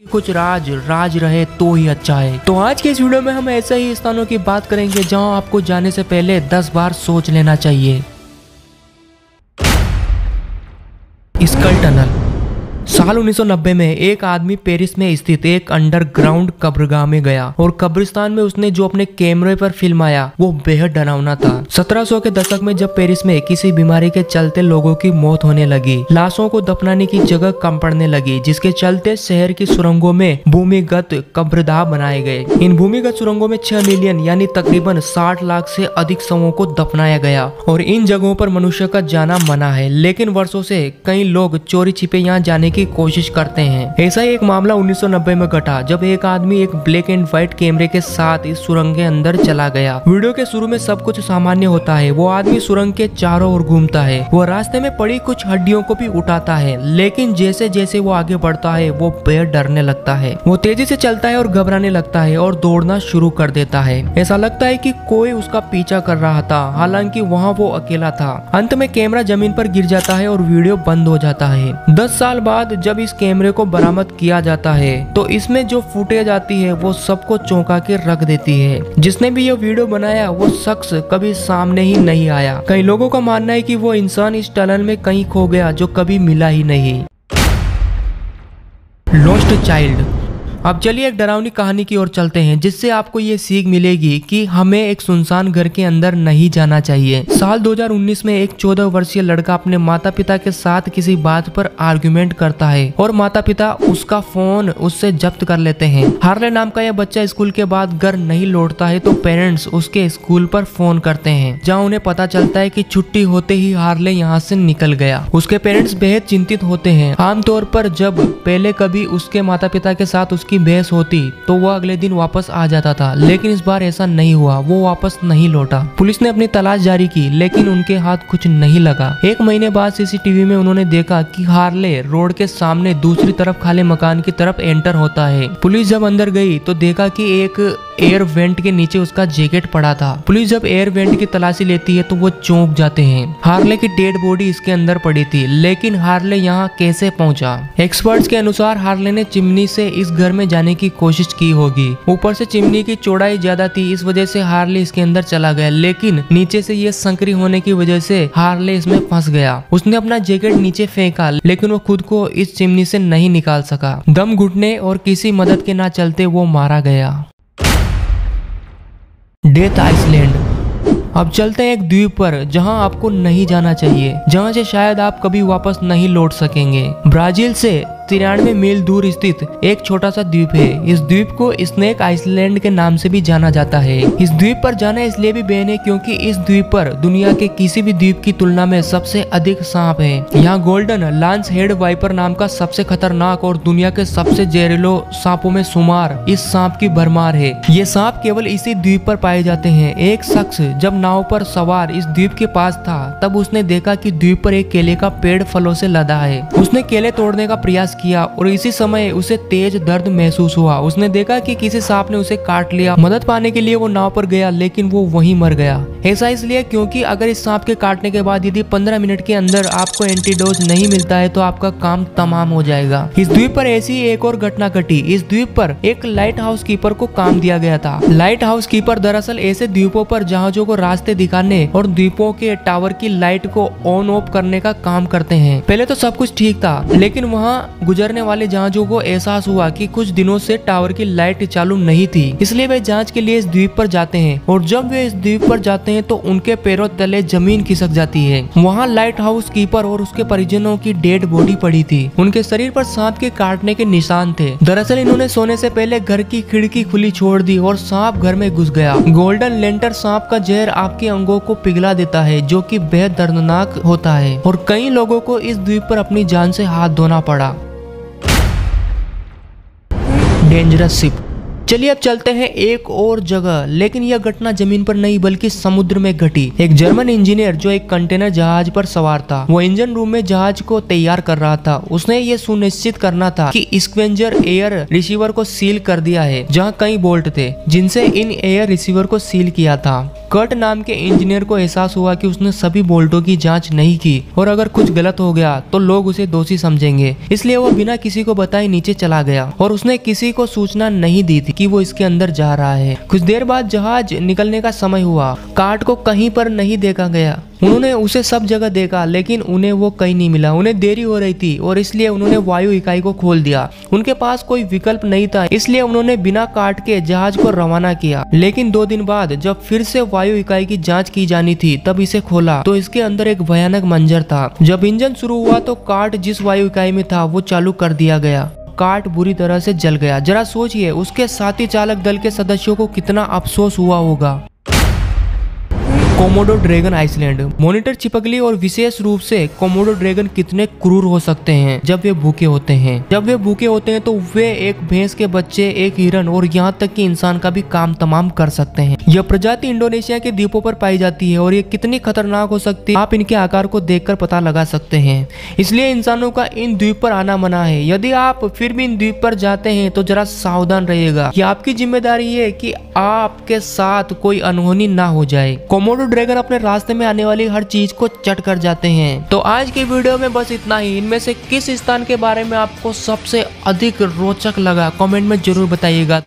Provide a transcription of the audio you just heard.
कुछ राज राज रहे तो ही अच्छा है। तो आज के इस वीडियो में हम ऐसे ही स्थानों की बात करेंगे जहां आपको जाने से पहले 10 बार सोच लेना चाहिए। Skull tunnel. साल 1990 में एक आदमी पेरिस में स्थित एक अंडरग्राउंड कब्रगाह में गया और कब्रिस्तान में उसने जो अपने कैमरे पर फिल्म आया वो बेहद डरावना था। 1700 के दशक में जब पेरिस में किसी बीमारी के चलते लोगों की मौत होने लगी, लाशों को दफनाने की जगह कम पड़ने लगी, जिसके चलते शहर की सुरंगों में भूमिगत कब्रगाह बनाए गए। इन भूमिगत सुरंगों में 6 मिलियन यानी तकरीबन 60 लाख से अधिक शवों को दफनाया गया और इन जगहों पर मनुष्य का जाना मना है। लेकिन वर्षों से कई लोग चोरी छिपे यहाँ जाने की कोशिश करते हैं। ऐसा ही एक मामला 1990 में घटा जब एक आदमी एक ब्लैक एंड व्हाइट कैमरे के साथ इस सुरंग के अंदर चला गया। वीडियो के शुरू में सब कुछ सामान्य होता है। वो आदमी सुरंग के चारों ओर घूमता है, वो रास्ते में पड़ी कुछ हड्डियों को भी उठाता है, लेकिन जैसे जैसे वो आगे बढ़ता है वो बेहद डरने लगता है। वो तेजी से चलता है और घबराने लगता है और दौड़ना शुरू कर देता है। ऐसा लगता है कि कोई उसका पीछा कर रहा था, हालांकि वहाँ वो अकेला था। अंत में कैमरा जमीन पर गिर जाता है और वीडियो बंद हो जाता है। 10 साल बाद जब इस कैमरे को बरामद किया जाता है तो इसमें जो फुटेज आती है वो सबको चौंका के रख देती है। जिसने भी ये वीडियो बनाया वो शख्स कभी सामने ही नहीं आया। कई लोगों का मानना है कि वो इंसान इस टनल में कहीं खो गया जो कभी मिला ही नहीं। Lost child. अब चलिए एक डरावनी कहानी की ओर चलते हैं जिससे आपको ये सीख मिलेगी कि हमें एक सुनसान घर के अंदर नहीं जाना चाहिए। साल 2019 में एक 14 वर्षीय लड़का अपने माता पिता के साथ किसी बात पर आर्गुमेंट करता है और माता पिता उसका फोन उससे जब्त कर लेते हैं। हार्ले नाम का यह बच्चा स्कूल के बाद घर नहीं लौटता है तो पेरेंट्स उसके स्कूल पर फोन करते हैं, जहाँ उन्हें पता चलता है कि छुट्टी होते ही हार्ले यहाँ से निकल गया। उसके पेरेंट्स बेहद चिंतित होते हैं। आमतौर पर जब पहले कभी उसके माता पिता के साथ की बहस होती तो वह अगले दिन वापस आ जाता था, लेकिन इस बार ऐसा नहीं हुआ। वो वापस नहीं लौटा। पुलिस ने अपनी तलाश जारी की लेकिन उनके हाथ कुछ नहीं लगा। 1 महीने बाद सीसीटीवी में उन्होंने देखा कि हार्ले रोड के सामने दूसरी तरफ खाली मकान की तरफ एंटर होता है। पुलिस जब अंदर गई तो देखा कि एक एयर वेंट के नीचे उसका जैकेट पड़ा था। पुलिस जब एयर वेंट की तलाशी लेती है तो वो चौंक जाते हैं। हार्ले की डेड बॉडी इसके अंदर पड़ी थी, लेकिन हार्ले यहाँ कैसे पहुँचा? एक्सपर्ट्स के अनुसार हार्ले ने चिमनी से इस घर में जाने की कोशिश की होगी। ऊपर से चिमनी की चौड़ाई ज्यादा थी, इस वजह से हार्ले इसके अंदर चला गया, लेकिन नीचे से ये संकरी होने की वजह से हार्ले इसमें फंस गया। उसने अपना जैकेट नीचे फेंका लेकिन वो खुद को इस चिमनी से नहीं निकाल सका। दम घुटने और किसी मदद के ना चलते वो मारा गया। Death island. अब चलते हैं एक द्वीप पर जहां आपको नहीं जाना चाहिए, जहां से शायद आप कभी वापस नहीं लौट सकेंगे। ब्राजील से 93 मील दूर स्थित एक छोटा सा द्वीप है। इस द्वीप को स्नेक आइसलैंड के नाम से भी जाना जाता है। इस द्वीप पर जाना इसलिए भी बैन है क्योंकि इस द्वीप पर दुनिया के किसी भी द्वीप की तुलना में सबसे अधिक सांप है। यहाँ गोल्डन लांस हेड वाइपर नाम का सबसे खतरनाक और दुनिया के सबसे जहरीलो सांपों में शुमार इस सांप की भरमार है। ये सांप केवल इसी द्वीप पर पाए जाते हैं। एक शख्स जब नाव पर सवार इस द्वीप के पास था तब उसने देखा कि द्वीप पर एक केले का पेड़ फलों से लदा है। उसने केले तोड़ने का प्रयास किया और इसी समय उसे तेज दर्द महसूस हुआ। उसने देखा कि किसी सांप ने उसे काट लिया। मदद पाने के लिए वो नाव पर गया लेकिन वो वहीं मर गया। ऐसा इसलिए क्योंकि अगर इस सांप के काटने के बाद यदि 15 मिनट के अंदर आपको एंटीडोज नहीं मिलता है तो आपका काम तमाम हो जाएगा। इस द्वीप पर ऐसी एक और घटना घटी। इस द्वीप पर एक लाइट हाउस कीपर को काम दिया गया था। लाइट हाउस कीपर दरअसल ऐसे द्वीपों पर जहाजों को रास्ते दिखाने और द्वीपों के टावर की लाइट को ऑन ऑफ करने का काम करते हैं। पहले तो सब कुछ ठीक था, लेकिन वहाँ गुजरने वाले जहाजों को एहसास हुआ कि कुछ दिनों से टावर की लाइट चालू नहीं थी, इसलिए वे जांच के लिए इस द्वीप पर जाते हैं। और जब वे इस द्वीप पर जाते हैं तो उनके पैरों तले जमीन खिसक जाती है। वहाँ लाइट हाउस कीपर और उसके परिजनों की डेड बॉडी पड़ी थी। उनके शरीर पर सांप के काटने के निशान थे। दरअसल इन्होंने सोने से पहले घर की खिड़की खुली छोड़ दी और सांप घर में घुस गया। गोल्डन लेंटर सांप का जहर आपके अंगों को पिघला देता है, जो कि बेहद दर्दनाक होता है और कई लोगों को इस द्वीप पर अपनी जान से हाथ धोना पड़ा। Dangerous ship. चलिए अब चलते हैं एक और जगह, लेकिन यह घटना जमीन पर नहीं बल्कि समुद्र में घटी। एक जर्मन इंजीनियर जो एक कंटेनर जहाज पर सवार था, वो इंजन रूम में जहाज को तैयार कर रहा था। उसने ये सुनिश्चित करना था कि स्क्वेंजर एयर रिसीवर को सील कर दिया है, जहाँ कई बोल्ट थे जिनसे इन एयर रिसीवर को सील किया था। कर्ट नाम के इंजीनियर को एहसास हुआ कि उसने सभी बोल्टों की जांच नहीं की और अगर कुछ गलत हो गया तो लोग उसे दोषी समझेंगे, इसलिए वो बिना किसी को बताए नीचे चला गया और उसने किसी को सूचना नहीं दी थी कि वो इसके अंदर जा रहा है। कुछ देर बाद जहाज निकलने का समय हुआ। कार्ट को कहीं पर नहीं देखा गया। उन्होंने उसे सब जगह देखा लेकिन उन्हें वो कहीं नहीं मिला। उन्हें देरी हो रही थी और इसलिए उन्होंने वायु इकाई को खोल दिया। उनके पास कोई विकल्प नहीं था, इसलिए उन्होंने बिना काट के जहाज को रवाना किया। लेकिन 2 दिन बाद जब फिर से वायु इकाई की जांच की जानी थी, तब इसे खोला तो इसके अंदर एक भयानक मंजर था। जब इंजन शुरू हुआ तो कार्ट जिस वायु इकाई में था वो चालू कर दिया गया। कार्ट बुरी तरह से जल गया। जरा सोचिए उसके साथी चालक दल के सदस्यों को कितना अफसोस हुआ होगा। Komodo dragon island. मॉनिटर चिपकली और विशेष रूप से कोमोडो ड्रैगन कितने क्रूर हो सकते हैं जब वे भूखे होते हैं। जब वे भूखे होते हैं तो वे एक भैंस के बच्चे, एक हिरन और यहाँ तक कि इंसान का भी काम तमाम कर सकते हैं। यह प्रजाति इंडोनेशिया के द्वीपों पर पाई जाती है और ये कितनी खतरनाक हो सकती है आप इनके आकार को देखकर पता लगा सकते हैं। इसलिए इंसानों का इन द्वीप पर आना मना है। यदि आप फिर भी इन द्वीप पर जाते हैं तो जरा सावधान रहिएगा। ये आपकी जिम्मेदारी है कि आपके साथ कोई अनहोनी ना हो जाए। कोमोडो ड्रैगन अपने रास्ते में आने वाली हर चीज को चट कर जाते हैं। तो आज की वीडियो में बस इतना ही। इनमें से किस स्थान के बारे में आपको सबसे अधिक रोचक लगा कमेंट में जरूर बताइएगा।